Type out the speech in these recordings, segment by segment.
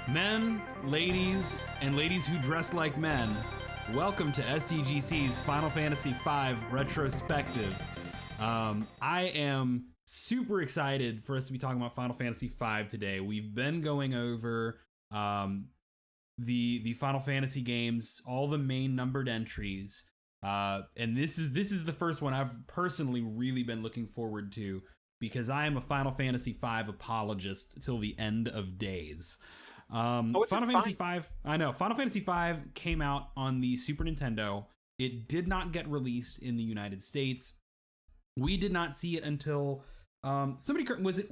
Men, ladies, and ladies who dress like men, welcome to SDGC's Final Fantasy V Retrospective. I am super excited for us to be talking about Final Fantasy V today. We've been going over the Final Fantasy games, all the main numbered entries, and this is the first one I've personally really been looking forward to because I am a Final Fantasy V apologist till the end of days. Final Fantasy V, I know, Final Fantasy V came out on the Super Nintendo. It did not get released in the United States. We did not see it until somebody was it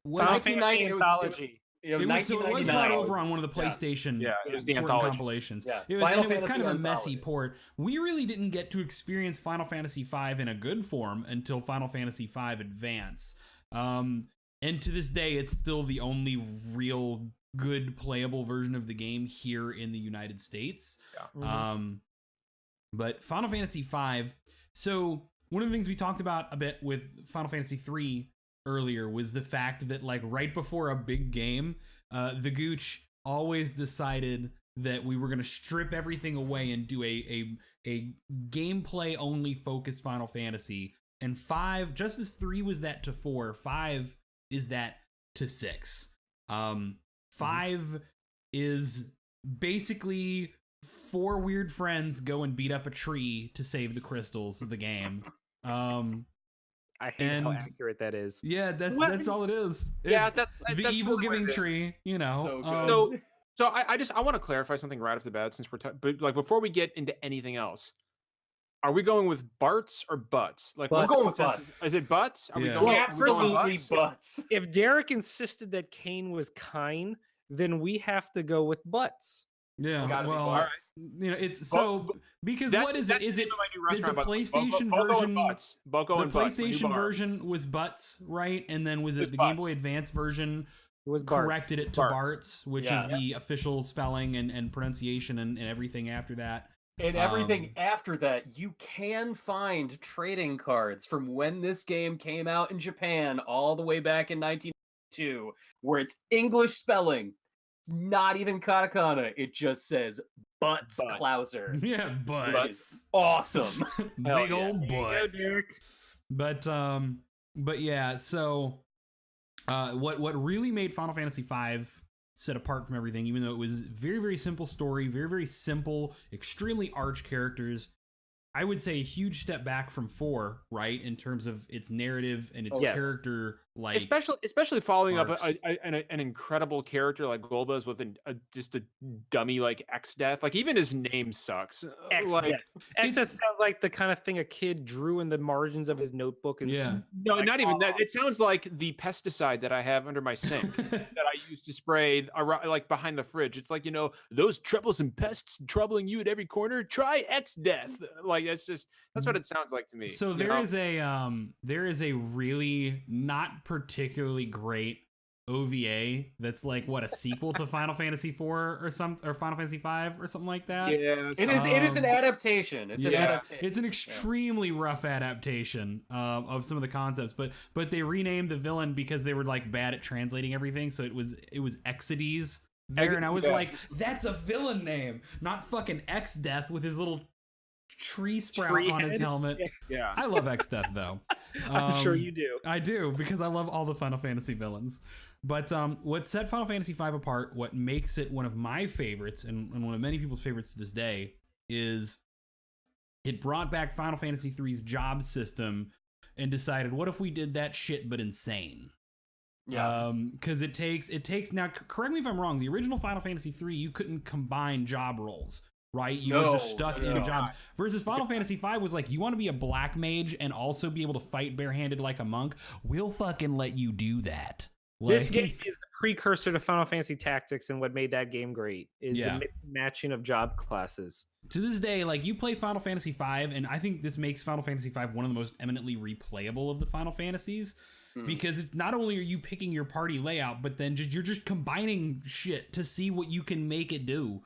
1990 anthology. It was brought over on one of the PlayStation it was the anthology compilations. Yeah. It was kind of a messy port. We really didn't get to experience Final Fantasy V in a good form until Final Fantasy V Advance. And to this day, it's still the only real good playable version of the game here in the United States. Yeah. Mm-hmm. But Final Fantasy V, so one of the things we talked about a bit with Final Fantasy III earlier was the fact that, like, right before a big game, the Gooch always decided that we were going to strip everything away and do a gameplay only focused Final Fantasy. And 5, just as 3 was that to 4, 5 is that to 6. 5 is basically 4 weird friends go and beat up a tree to save the crystals of the game. I hate how accurate that is. Yeah, that's all it is. It's that's the evil really giving tree, you know. So good. So I want to clarify something right off the bat, since but like before we get into anything else. Are we going with Barts or Butts? Like, we're going with Butts. Is it Butts? Are we going absolutely Butts? If Derek insisted that Kane was Kine, then we have to go with Butts. Yeah, well, you know, it's so because what is it? Is it did the PlayStation version? The PlayStation version was Butts, right? And then was it the Game Boy Advance version? It was corrected it to Barts, which is the official spelling and pronunciation and everything after that. And everything after that, you can find trading cards from when this game came out in Japan all the way back in 1992, where it's English spelling, not even katakana. It just says Butts Clouser. Yeah, Butts. Awesome. Big old Butts. But yeah, so what really made Final Fantasy V set apart from everything, even though it was very, very simple story, very, very simple, extremely arch characters, I would say a huge step back from 4, right, in terms of its narrative and its character, like especially following up an incredible character like Golbez with just a dummy like X-Death. Like, even his name sucks. X-Death. X-Death sounds like the kind of thing a kid drew in the margins of his notebook. And no, like, not even that. It sounds like the pesticide that I have under my sink that I use to spray like behind the fridge. It's like, you know, those troublesome pests troubling you at every corner. Try X-Death. Like, that's what it sounds like to me. So there is a really not particularly great OVA that's like a sequel to Final Fantasy IV or Final Fantasy V or something like that. Yeah, it is an adaptation. It's an adaptation. It's an extremely rough adaptation of some of the concepts, but they renamed the villain because they were like bad at translating everything, so it was Exides there, and I was like, that's a villain name, not fucking X-Death with his little tree sprout on his helmet. Yeah, I love X-Death though. I'm sure you do. I do, because I love all the Final Fantasy villains. But what set Final Fantasy V apart, what makes it one of my favorites and one of many people's favorites to this day, is it brought back Final Fantasy III's job system and decided, what if we did that shit but insane? Yeah. Because it takes now, correct me if I'm wrong, the original Final Fantasy III, you couldn't combine job roles. Right, you were just stuck in jobs. Versus Final Fantasy V was like, you want to be a black mage and also be able to fight barehanded like a monk? We'll fucking let you do that. Like, this game is the precursor to Final Fantasy Tactics, and what made that game great is the matching of job classes. To this day, like, you play Final Fantasy V, and I think this makes Final Fantasy V one of the most eminently replayable of the Final Fantasies. Because it's not only are you picking your party layout, but then you're just combining shit to see what you can make it do.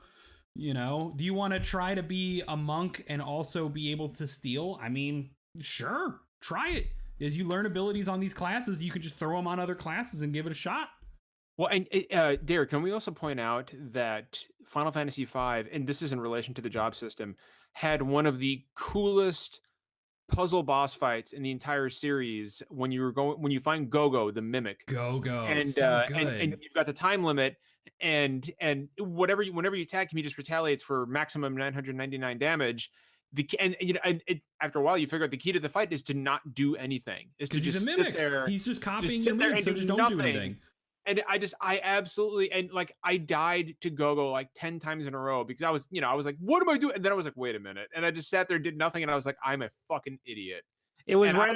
You know, do you want to try to be a monk and also be able to steal? I mean, sure, try it. As you learn abilities on these classes, you can just throw them on other classes and give it a shot. Well, and Derek, can we also point out that Final Fantasy V, and this is in relation to the job system, had one of the coolest puzzle boss fights in the entire series when you find Gogo the mimic, Go, and so good. and you've got the time limit, and whenever you attack him, he just retaliates for maximum 999 damage. After a while, you figure out the key to the fight is to not do anything. Is to Because he's just a mimic. sit there. He's just copying sit your there moves, and so do just don't do nothing. anything. And I absolutely, and like I died to Gogo like 10 times in a row because I was like, what am I doing? And then I was like, wait a minute. And I just sat there, did nothing. And I was like, I'm a fucking idiot. It was And right.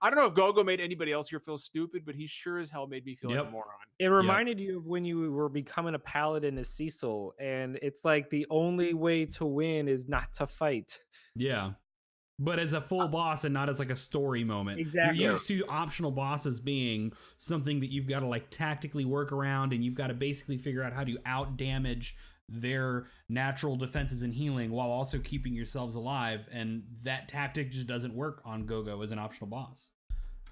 I don't know if Gogo made anybody else here feel stupid, but he sure as hell made me feel like a moron. It reminded you of when you were becoming a paladin as Cecil, and it's like the only way to win is not to fight. Yeah. But as a full boss and not as like a story moment. Exactly. You're used to optional bosses being something that you've got to like tactically work around, and you've got to basically figure out how to out damage their natural defenses and healing while also keeping yourselves alive. And that tactic just doesn't work on Gogo as an optional boss.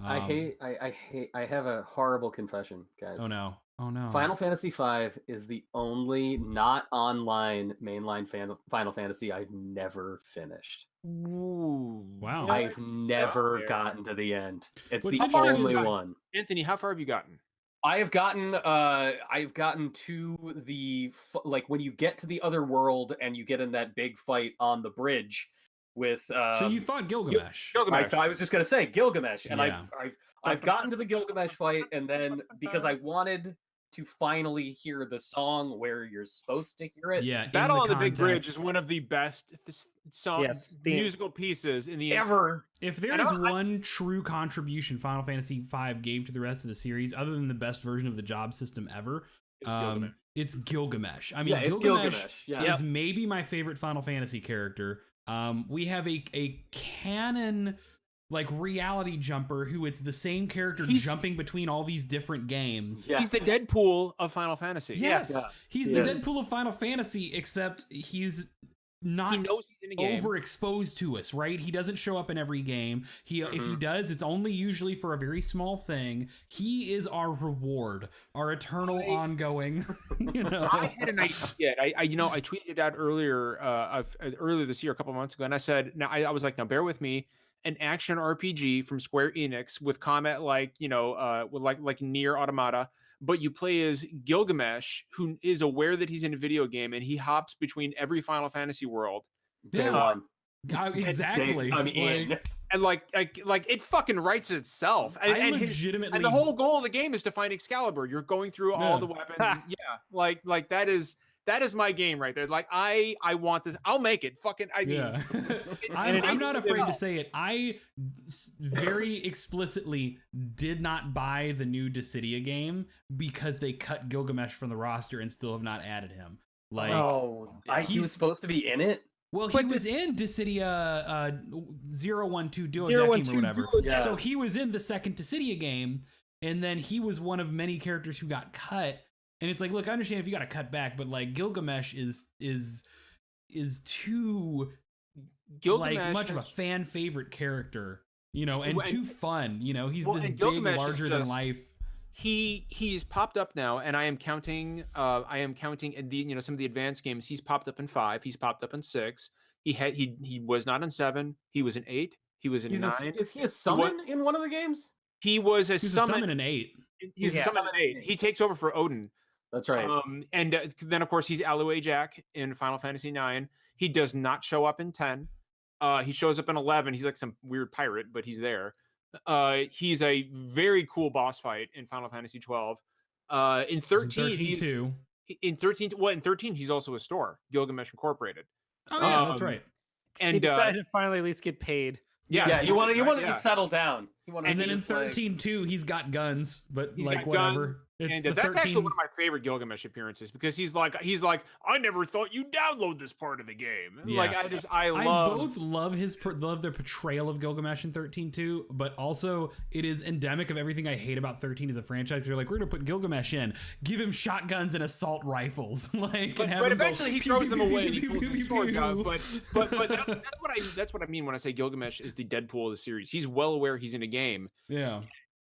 I have a horrible confession, guys. Oh no. Final Fantasy V is the only not online mainline Final Fantasy I've never finished. Ooh. Wow. I've never gotten to the end. It's What's the interesting only is- one. Anthony, how far have you gotten? I've gotten to the like when you get to the other world and you get in that big fight on the bridge with so you fought Gilgamesh. I was just gonna say Gilgamesh, and Yeah. I've gotten to the Gilgamesh fight, and then because I wanted to finally hear the song where you're supposed to hear it. Yeah. Battle on the Big Bridge context. is one of the best musical pieces in the Ever. If there is one true contribution Final Fantasy V gave to the rest of the series, other than the best version of the job system ever, it's Gilgamesh. I mean, Gilgamesh is maybe my favorite Final Fantasy character. We have a canon like reality jumper who it's the same character jumping between all these different games. He's the Deadpool of Final Fantasy. Yes. Yeah. He's the Deadpool of Final Fantasy, except he's not he knows he's in a game. overexposed to us, right? He doesn't show up in every game. If he does, it's only usually for a very small thing. He is our reward, our eternal ongoing. You know, I had an idea. I tweeted it out earlier this year, a couple of months ago, and I said, I was like, now bear with me. An action RPG from Square Enix with combat like Nier Automata, but you play as Gilgamesh, who is aware that he's in a video game, and he hops between every Final Fantasy world. Exactly. I'm in. And like it fucking writes itself. And legitimately, and the whole goal of the game is to find Excalibur. You're going through all the weapons. Like that is my game right there. Like I want this. I'll make it. Fucking I'm not afraid to say it. I very explicitly did not buy the new Dissidia game because they cut Gilgamesh from the roster and still have not added him. Like, he was supposed to be in it. Well, he was in Dissidia 012 Duodecim or whatever. Yeah. So he was in the second Dissidia game, and then he was one of many characters who got cut. And it's like, look, I understand if you got to cut back, but like Gilgamesh is too much of a fan favorite character, and too fun. He's this big, larger than life. He's popped up now, and I am counting some of the advanced games. He's popped up in 5. He's popped up in 6. He was not in 7. He was in 8. He was in 9. Is he a summon in one of the games? He was a summon in 8. He's a summon in 8. He takes over for Odin. That's right. And then of course he's Aloy Jack in Final Fantasy 9. He does not show up in 10. He shows up in 11. He's like some weird pirate, but he's there. He's a very cool boss fight in Final Fantasy 12. In 13, in 13 he's also a store, Gilgamesh Incorporated. Oh yeah, that's right. And he decided to finally at least get paid. Yeah, you wanted to settle down. And then in 13.2, he's got guns, but He's like got whatever. guns, It's and the that's 13. actually one of my favorite Gilgamesh appearances because he's like, I never thought you'd download this part of the game. Yeah. Like I both love love the portrayal of Gilgamesh in 13.2, but also it is endemic of everything I hate about 13 as a franchise. They're like, we're gonna put Gilgamesh in, give him shotguns and assault rifles, like, but eventually he throws them away and he pulls his swords out. But that's what I mean when I say Gilgamesh is the Deadpool of the series. He's well aware he's in a game. Yeah.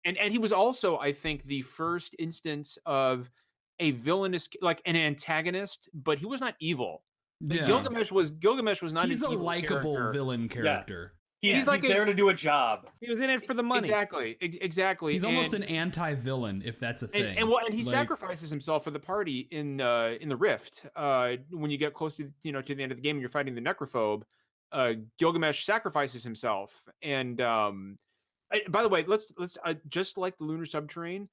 And he was also, I think, the first instance of a villainous, like an antagonist, but he was not evil. Yeah. Gilgamesh was not. He's an a evil likable character. villain character. He's there to do a job. He was in it for the money. Exactly. He's almost an anti-villain, if that's a thing. And he sacrifices himself for the party in the Rift. When you get close to to the end of the game and you're fighting the Necrophobe, Gilgamesh sacrifices himself. And by the way, let's just like the Lunar Subterrane,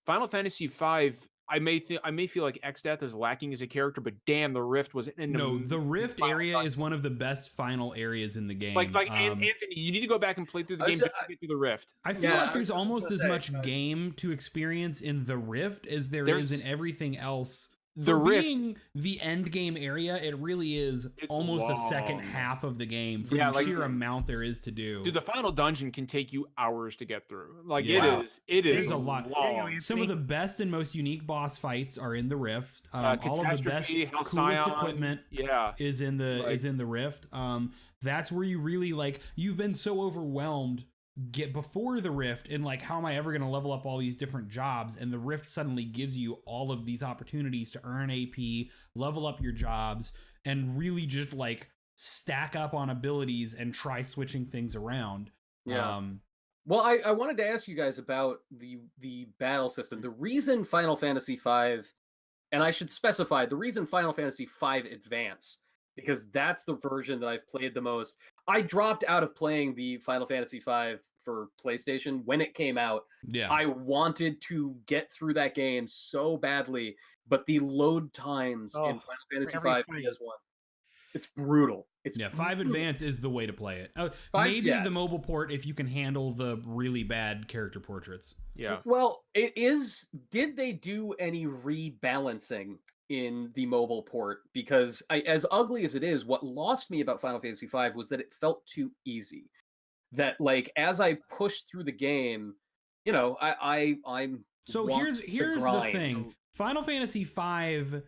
Final Fantasy V. I may feel like Exdeath is lacking as a character, but damn, the Rift was the Rift area is one of the best final areas in the game. Anthony, you need to go back and play through the game to get through the Rift. I feel like there's almost as much game to experience in the Rift as there is in everything else. The Rift, being the end game area, it really is almost a second half of the game for the sheer amount there is to do. Dude, the final dungeon can take you hours to get through. Like it is. There's a lot. Long. Some of the best and most unique boss fights are in the Rift. All of the best, coolest equipment is in the Rift. That's where you really you've been so overwhelmed before the Rift and how am I ever going to level up all these different jobs, and the Rift suddenly gives you all of these opportunities to earn AP, level up your jobs, and really just stack up on abilities and try switching things around. Well, I wanted to ask you guys about the battle system. The reason Final Fantasy V, and I should specify the reason Final Fantasy V Advance, because that's the version that I've played the most. I dropped out of playing the Final Fantasy V for PlayStation when it came out. Yeah. I wanted to get through that game so badly, but the load times in Final Fantasy V PS1, it's brutal. It's 5 Advance is the way to play it. Maybe the mobile port if you can handle the really bad character portraits. Yeah. Well, it is. Did they do any rebalancing in the mobile port? Because as ugly as it is, what lost me about Final Fantasy V was that it felt too easy. That as I pushed through the game, I'm. So here's the thing. Final Fantasy V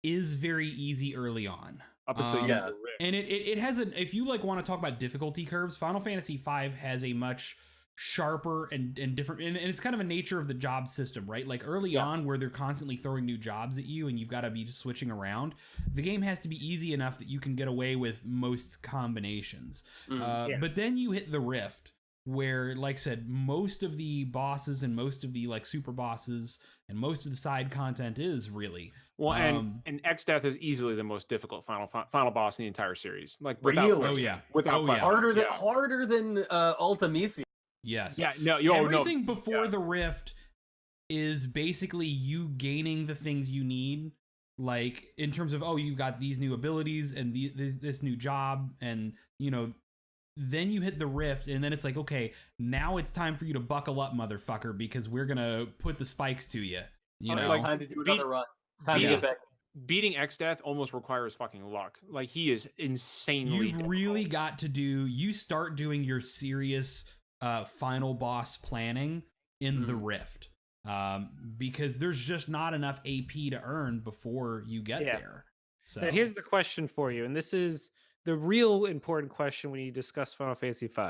is very easy early on. Up until you get the Rift. And it has if you want to talk about difficulty curves, Final Fantasy V has a much sharper and different, and it's kind of a nature of the job system, right? Early on where they're constantly throwing new jobs at you and you've got to be switching around, the game has to be easy enough that you can get away with most combinations. But then you hit the Rift where, like I said, most of the bosses and most of the super bosses and most of the side content is really and Exdeath is easily the most difficult final boss in the entire series. Harder than Ultimisia. Yes. Yeah. No. Everything before the Rift is basically you gaining the things you need, in terms of you got these new abilities and this new job, and then you hit the Rift, and then it's okay, now it's time for you to buckle up, motherfucker, because we're gonna put the spikes to you. Time to do another run. Time to get back. Beating Exdeath almost requires fucking luck. He is insanely. You've really got to you start doing your serious final boss planning in the Rift, because there's just not enough AP to earn before you get there. So now here's the question for you, and this is the real important question when you discuss Final Fantasy V,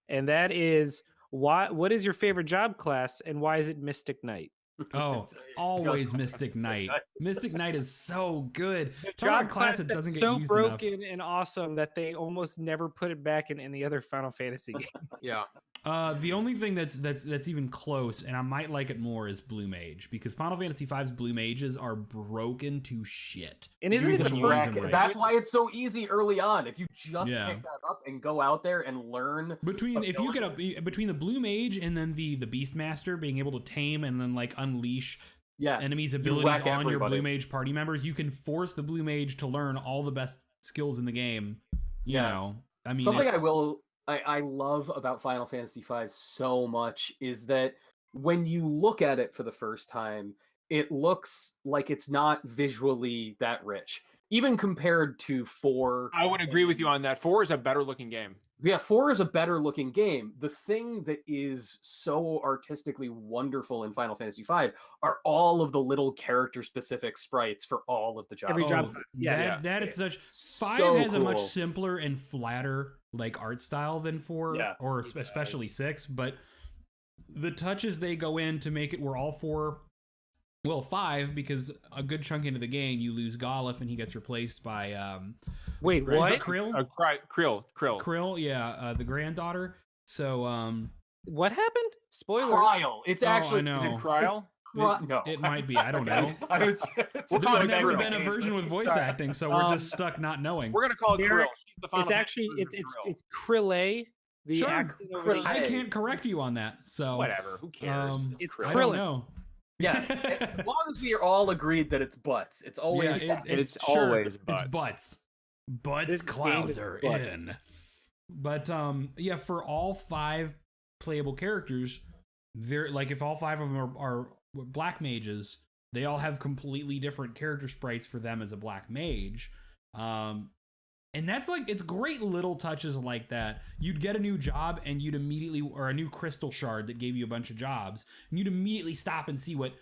and that is what is your favorite job class and why is it Mystic Knight? Oh, it's always Mystic Knight. Mystic Knight is so good. Job class that doesn't get so used broken enough. And awesome that they almost never put it back in any other Final Fantasy game. Yeah. The only thing that's even close, and I might like it more, is Blue Mage, because Final Fantasy V's Blue Mages are broken to shit. And isn't it the first? That's why it's so easy early on. If you just pick that up and go out there and learn between the Blue Mage and then the Beastmaster being able to tame and then unleash enemies' abilities on your Blue Mage party members, you can force the Blue Mage to learn all the best skills in the game. You know, I mean, something I will I love about Final Fantasy V so much is that when you look at it for the first time, it looks like it's not visually that rich, even compared to 4. I would agree with you on that. 4 is a better looking game. Yeah, 4 is a better looking game. The thing that is so artistically wonderful in Final Fantasy V are all of the little character specific sprites for all of the jobs. Every job. That is such. 5 So has a much cool. simpler and flatter like art style than 4, Yeah, or especially 6. But the touches they go in to make it where all 4. Well, 5, because a good chunk into the game you lose Golif and he gets replaced by Wait, is what? it Krill? Krill. Krill, yeah, the granddaughter. So What happened? Spoiler. Kryl. It's Oh, actually I know. Is it Kryl? No. it might be. I don't know. I was We'll There's call it never Krill. been a version with voice acting, so we're just stuck not knowing. We're gonna call it Krill. Derek, She's the Final It's actually Fantasy version of Krill. it's Krillay. The Sure. accent over the Krillay. I E. can't correct you on that. So Whatever. Who cares? It's Krill. I don't Krillin. know. Yeah, as long as we are all agreed that it's butts, it's always Yeah, butts. It's sure, always it's butts. butts. Butts This game clouds is are butts. in. But yeah, for all 5 playable characters, they're like if all 5 of them are black mages, they all have completely different character sprites for them as a black mage. And that's like, it's great little touches like that. You'd get a new job and you'd immediately, or a new crystal shard that gave you a bunch of jobs, and you'd immediately stop and see what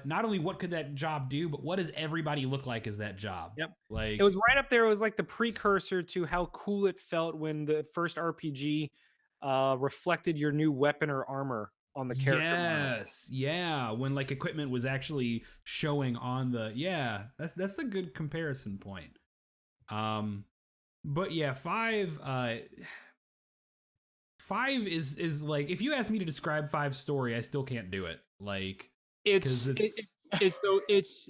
not only what could that job do, but what does everybody look like as that job? Yep. Like It was right up there. It was like the precursor to how cool it felt when the first RPG reflected your new weapon or armor on the character model. Yes, yeah. When like equipment was actually showing on the that's a good comparison point. But yeah, 5 is like, if you ask me to describe 5's story, I still can't do it. Like It's 'cause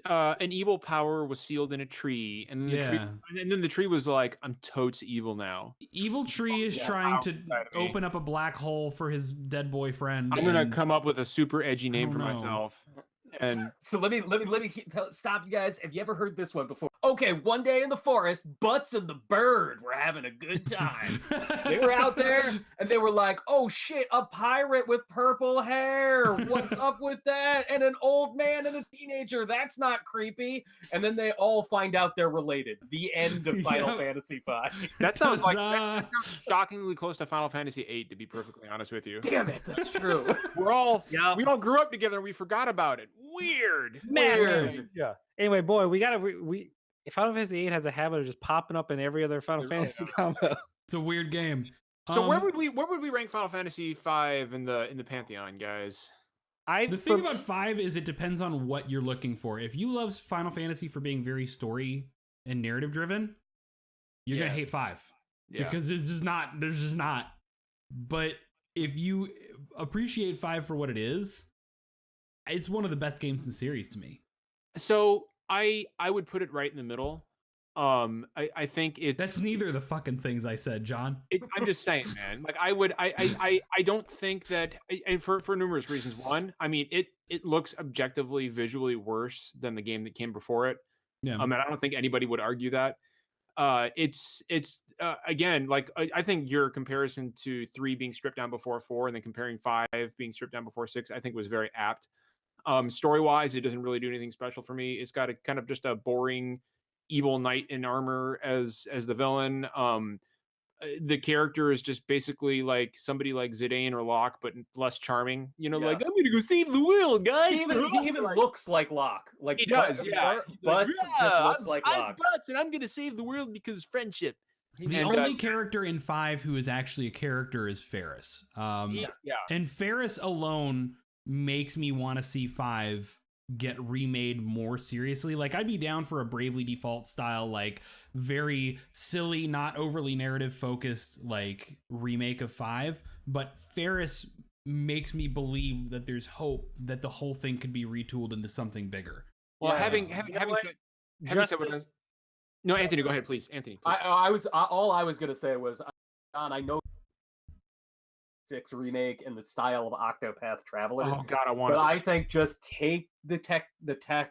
an evil power was sealed in a tree, and then the tree, Yeah. and then the tree was like, "I'm totes evil now. Evil Tree is trying to outside of me. open up a black hole for his dead boyfriend. I'm gonna and- come up with a super edgy name Oh, for no. myself." And So let me stop you guys. Have you ever heard this one before? Okay, one day in the forest, Butts and the bird were having a good time. They were out there and they were like, "Oh shit, a pirate with purple hair. What's up with that? And an old man and a teenager. That's not creepy." And then they all find out they're related. The end of Final Yep. Fantasy V. that sounds like Ta-da. that sounds shockingly close to Final Fantasy VIII, to be perfectly honest with you. Damn it, that's true. We all grew up together and we forgot about it. Weird. Massive. Yeah. Anyway, boy, we gotta Final Fantasy VIII has a habit of just popping up in every other Final It really Fantasy does. combo. It's a weird game. So where would we rank Final Fantasy V in the pantheon, guys? The thing about 5 is it depends on what you're looking for. If you love Final Fantasy for being very story and narrative driven, you're gonna hate 5 because there's just not. But if you appreciate 5 for what it is, it's one of the best games in the series to me. So I would put it right in the middle. I think it's That's neither of the fucking things I said, John. I'm just saying, man. Like I don't think that, and for numerous reasons. One, I mean, it looks objectively visually worse than the game that came before it. Yeah. And I don't think anybody would argue that. It's again, like I think your comparison to 3 being stripped down before 4 and then comparing 5 being stripped down before 6, I think was very apt. Story wise, it doesn't really do anything special for me. It's got a kind of just a boring evil knight in armor as the villain. The character is just basically like somebody like Zidane or Locke, but less charming. You know, Yeah. like, I'm gonna go save the world, guys. He even looks like Locke. Like He does, yeah. Butts just looks like I'm Locke. Butts, and I'm gonna save the world because friendship. The And, only character in 5 who is actually a character is Ferris. And Ferris alone makes me want to see 5 get remade more seriously. Like, I'd be down for a Bravely Default style, like very silly, not overly narrative focused, like remake of 5. But Ferris makes me believe that there's hope that the whole thing could be retooled into something bigger. Well, Yeah. having You know said what no, Anthony, go ahead, please. Anthony, please. All I was gonna say was, John, I know 6 remake in the style of Octopath Traveler. Oh God, I want But to. I think just take the tech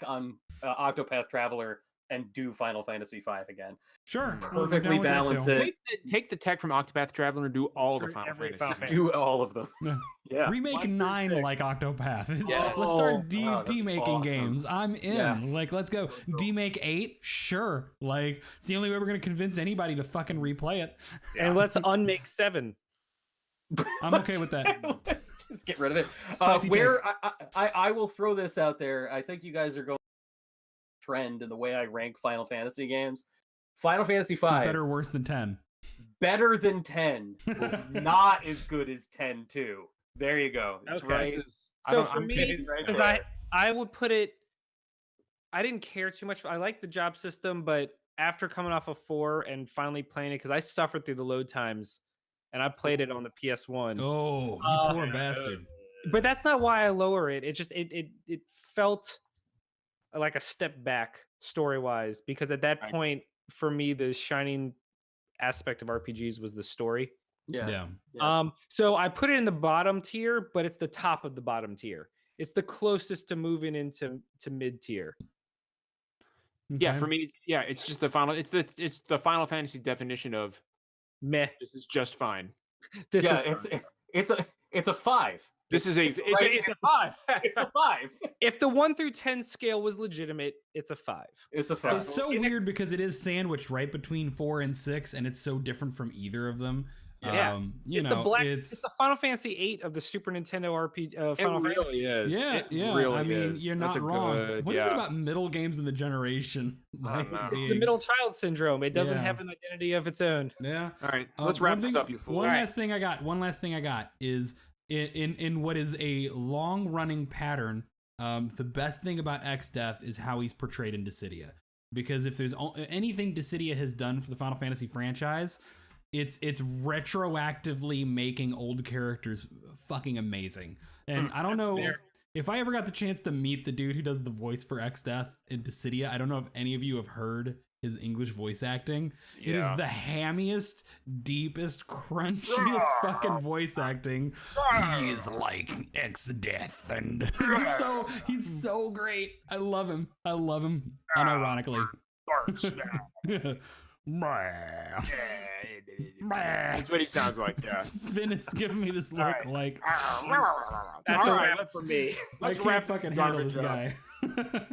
on Octopath Traveler, and do Final Fantasy V again. Sure. Perfectly balance it. Take the tech from Octopath Traveler and do all the Turn Final every Fantasy. Final Just Fantasy. do all of them. Yeah. Yeah. Remake 1 through 9 6. like Octopath. Yes. Let's start Wow, that'd be demaking awesome. games. I'm in. Yes. Like, let's go. Demake 8? Sure. Like, it's the only way we're going to convince anybody to fucking replay it. And let's unmake 7. I'm okay with that. Just get rid of it. Spicy Where I will throw this out there. I think you guys are going trend in the way I rank Final Fantasy games. Final Fantasy V So better or worse than 10? better than 10, not as good as 10 too. There you go. That's Okay. right. So for me, because I would put it, I didn't care too much. I like the job system, but after coming off of 4 and finally playing it, because I suffered through the load times, and I played it on the PS1. Oh, you poor bastard. But that's not why I lower it. It just it felt like a step back story wise, because at that point for me the shining aspect of RPGs was the story. Yeah. So I put it in the bottom tier, but it's the top of the bottom tier. It's the closest to moving into mid tier. Yeah, Okay. for me, it's just the final. It's the Final Fantasy definition of Meh. this is just fine. This Yeah, is it's a 5. This is a 5. It's a 5. if the 1 through 10 scale was legitimate, it's a 5. It's a 5. It's so weird because it is sandwiched right between 4 and 6, and it's so different from either of them. Yeah. You It's know, it's the Final Fantasy 8 of the Super Nintendo RPG. Final Fantasy. really is. Yeah, It yeah. really I mean, is. you're That's not a wrong. good- What is it about middle games in the generation? Like, know. It's the being- middle child syndrome. It doesn't Yeah. have an identity of its own. Yeah. All right, let's wrap one this thing- up, you fools. One last thing I got is in what is a long running pattern. The best thing about X-Death is how he's portrayed in Dissidia, because if there's anything Dissidia has done for the Final Fantasy franchise, it's retroactively making old characters fucking amazing. And I don't know fair. if I ever got the chance to meet the dude who does the voice for X-Death in Dissidia. I don't know if any of you have heard his English voice acting. It is the hammiest, deepest, crunchiest fucking voice acting. He is like X-Death, and he's so great. I love him unironically. That's what he sounds like. Yeah. Finn is giving me this look like That's All a right, wrap let's- for me. I Let's can't wrap fucking this handle this garbage guy.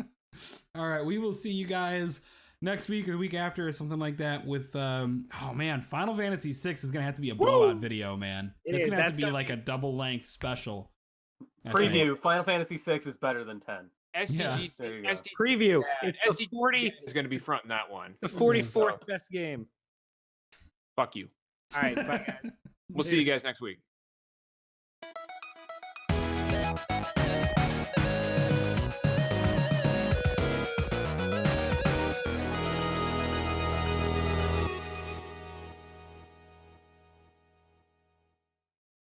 All right, we will see you guys next week or the week after or something like that with Final Fantasy 6 is gonna have to be a blowout video, man. It It's is. gonna have That's to be gonna like a double length special. I think. Preview. Final Fantasy 6 is better than 10. SDG, There you go. SDG Preview. Yeah, It's the SDG is going to be front in that one. the 44th best game. Fuck you. All right, bye guys. We'll see you guys next week.